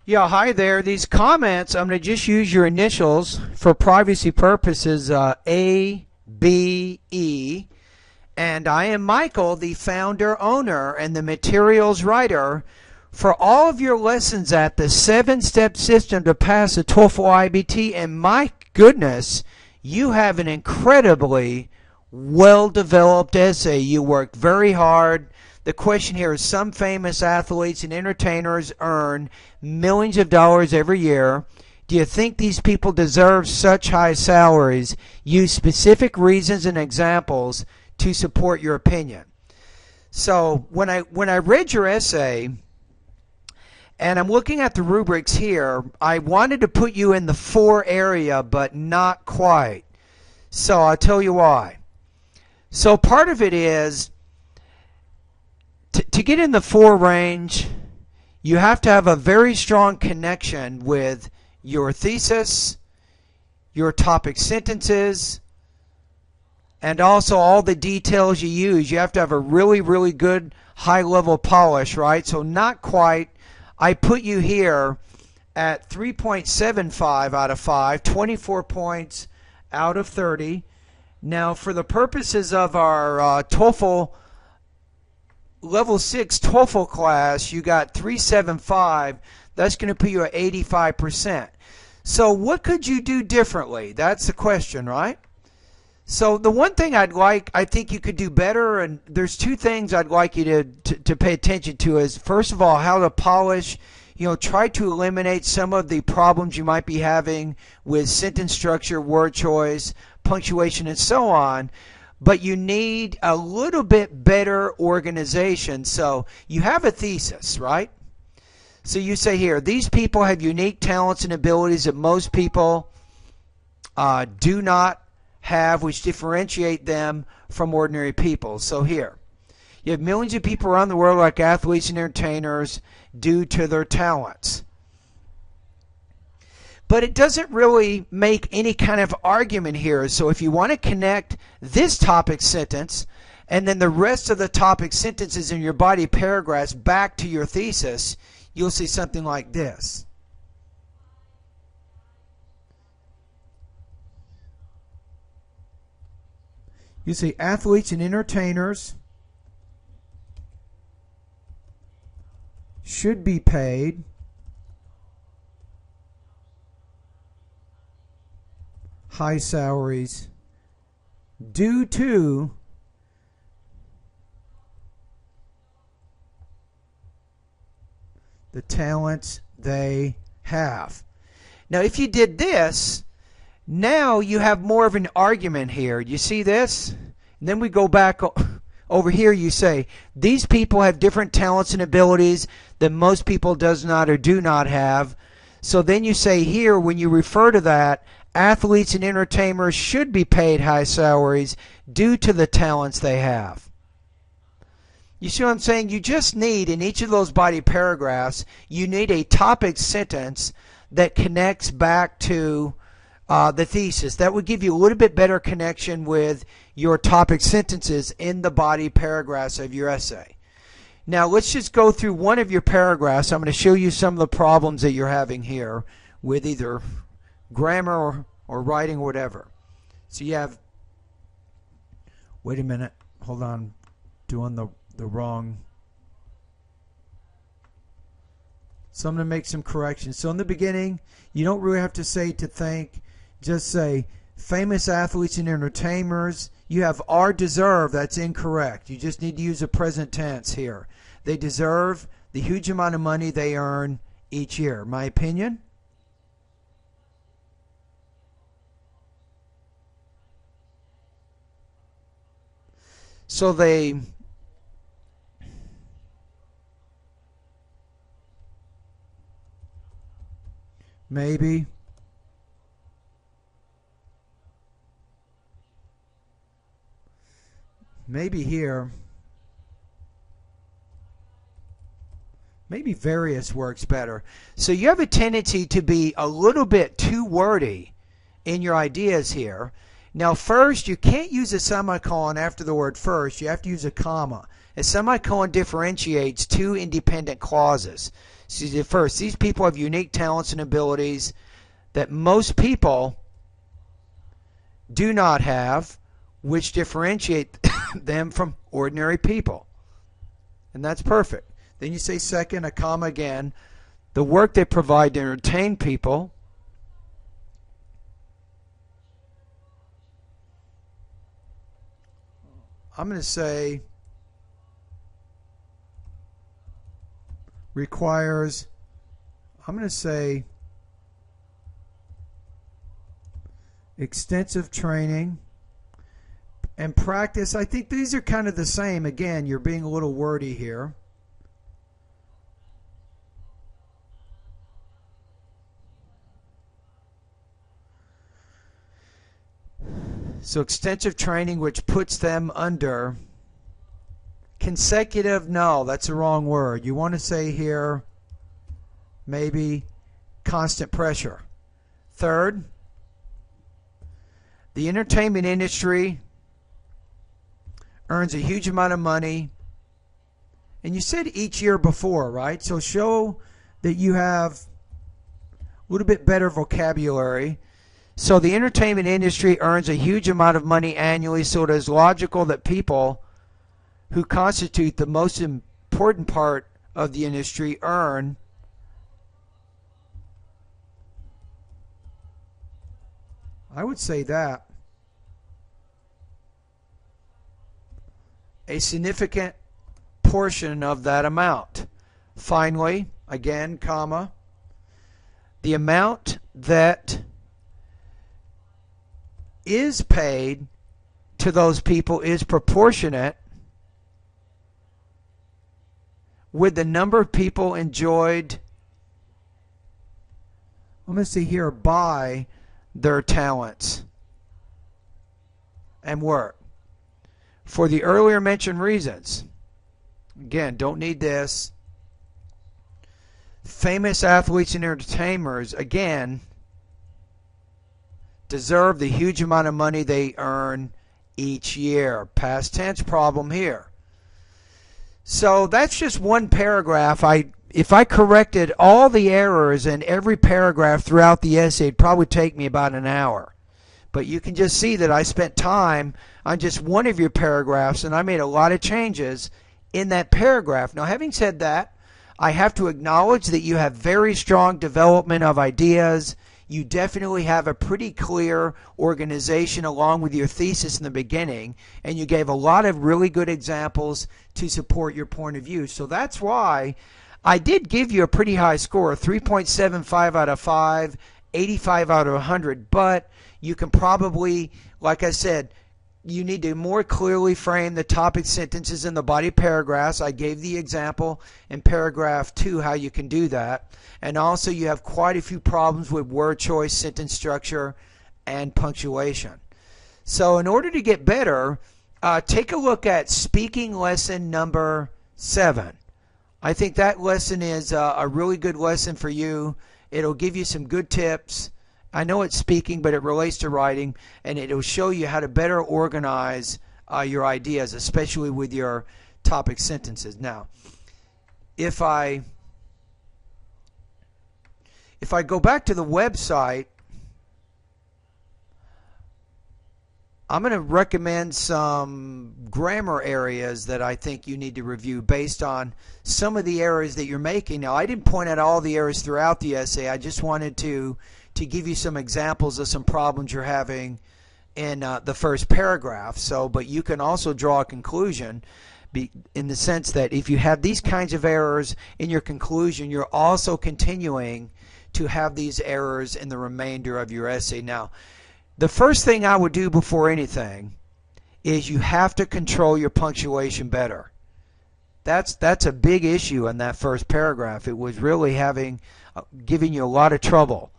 Yeah, hi there. These comments, I'm going to just use your initials for privacy purposes, A, B, E. And I am Michael, the founder, owner, and the materials writer for all of your lessons at the 7-step system to pass the TOEFL IBT. And my goodness, you have an incredibly well-developed essay. You worked very hard. The question here is, some famous athletes and entertainers earn millions of dollars every year. Do you think these people deserve such high salaries? Use specific reasons and examples to support your opinion. So when I read your essay, and I'm looking at the rubrics here, I wanted to put you in the 4 area, but not quite. So I'll tell you why. So part of it is, to get in the 4 range, you have to have a very strong connection with your thesis, your topic sentences, and also all the details you use. You have to have a really, really good high-level polish, right? So not quite. I put you here at 3.75 out of 5, 24 points out of 30. Now, for the purposes of our TOEFL Level 6 TOEFL class, you got 375. That's going to put you at 85%. So what could you do differently? That's the question, right? So the one thing I think you could do better, and there's 2 things I'd like you to pay attention to, is first of all, how to polish. Try to eliminate some of the problems you might be having with sentence structure, word choice, punctuation, and so on. But you need a little bit better organization. So you have a thesis, right? So you say here, these people have unique talents and abilities that most people do not have, which differentiate them from ordinary people. So here, you have millions of people around the world like athletes and entertainers due to their talents. But it doesn't really make any kind of argument here. So if you want to connect this topic sentence and then the rest of the topic sentences in your body paragraphs back to your thesis, you'll see something like this. You see, athletes and entertainers should be paid high salaries due to the talents they have. Now, if you did this, now you have more of an argument here. You see this? And then we go back over here. You say, these people have different talents and abilities that most people does not or do not have. So then you say here, when you refer to that, athletes and entertainers should be paid high salaries due to the talents they have. You see what I'm saying? You just need, in each of those body paragraphs, you need a topic sentence that connects back to the thesis. That would give you a little bit better connection with your topic sentences in the body paragraphs of your essay. Now let's just go through one of your paragraphs. I'm going to show you some of the problems that you're having here with either grammar or writing or whatever. So you have, wait a minute, hold on, doing the wrong. So I'm going to make some corrections. So in the beginning, you don't really have to say to think, just say famous athletes and entertainers. You have are deserve, that's incorrect. You just need to use a present tense here. They deserve the huge amount of money they earn each year. My opinion? So they maybe here, maybe various works better. So you have a tendency to be a little bit too wordy in your ideas here. Now first, you can't use a semicolon after the word first. You have to use a comma. A semicolon differentiates 2 independent clauses. See, first, these people have unique talents and abilities that most people do not have, which differentiate them from ordinary people. And that's perfect. Then you say second, a comma again, the work they provide to entertain people. I'm going to say requires, I'm going to say extensive training and practice. I think these are kind of the same. Again, you're being a little wordy here. So extensive training, which puts them under consecutive, no, that's the wrong word. You want to say here maybe constant pressure. Third, the entertainment industry earns a huge amount of money. And you said each year before, right? So show that you have a little bit better vocabulary. So the entertainment industry earns a huge amount of money annually, so it is logical that people who constitute the most important part of the industry earn I would say that a significant portion of that amount. Finally, again, comma, the amount that is paid to those people is proportionate with the number of people enjoyed, let me see here, by their talents and work. For the earlier mentioned reasons, again, don't need this, famous athletes and entertainers, again, deserve the huge amount of money they earn each year. Past tense problem here. So that's just one paragraph. If I corrected all the errors in every paragraph throughout the essay, it'd probably take me about an hour. But you can just see that I spent time on just one of your paragraphs, and I made a lot of changes in that paragraph. Now, having said that, I have to acknowledge that you have very strong development of ideas. You definitely have a pretty clear organization along with your thesis in the beginning, and you gave a lot of really good examples to support your point of view. So that's why I did give you a pretty high score, 3.75 out of 5, 85 out of 100, but you can probably, like I said, you need to more clearly frame the topic sentences in the body paragraphs. I gave the example in paragraph 2 how you can do that. And also you have quite a few problems with word choice, sentence structure, and punctuation. So in order to get better, take a look at speaking lesson number 7. I think that lesson is a really good lesson for you. It'll give you some good tips. I know it's speaking, but it relates to writing, and it'll show you how to better organize your ideas, especially with your topic sentences. Now, if I go back to the website, I'm going to recommend some grammar areas that I think you need to review based on some of the errors that you're making. Now, I didn't point out all the errors throughout the essay. I just wanted to give you some examples of some problems you're having in the first paragraph. So, but you can also draw a conclusion in the sense that if you have these kinds of errors in your conclusion, you're also continuing to have these errors in the remainder of your essay. Now, the first thing I would do before anything is you have to control your punctuation better. That's a big issue in that first paragraph. It was really giving you a lot of trouble.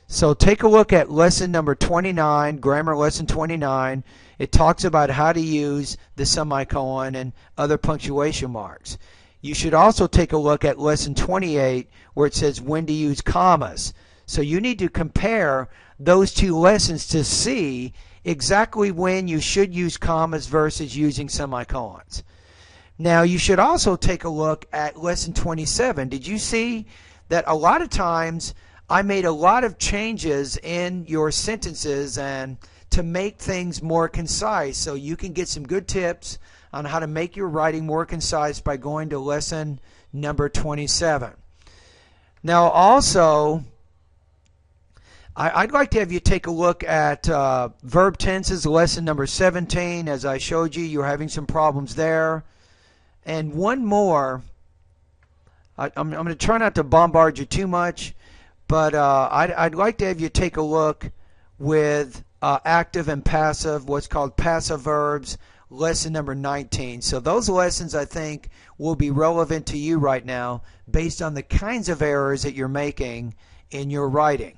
So take a look at lesson number 29, grammar lesson 29. It talks about how to use the semicolon and other punctuation marks. You should also take a look at lesson 28 where it says when to use commas. So you need to compare those two lessons to see exactly when you should use commas versus using semicolons. Now you should also take a look at lesson 27. Did you see that a lot of times I made a lot of changes in your sentences and to make things more concise, so you can get some good tips on how to make your writing more concise by going to lesson number 27. Now also, I'd like to have you take a look at verb tenses, lesson number 17. As I showed you, you're having some problems there. And one more, I'm going to try not to bombard you too much, but I'd like to have you take a look with active and passive, what's called passive verbs, lesson number 19. So those lessons, I think, will be relevant to you right now based on the kinds of errors that you're making in your writing.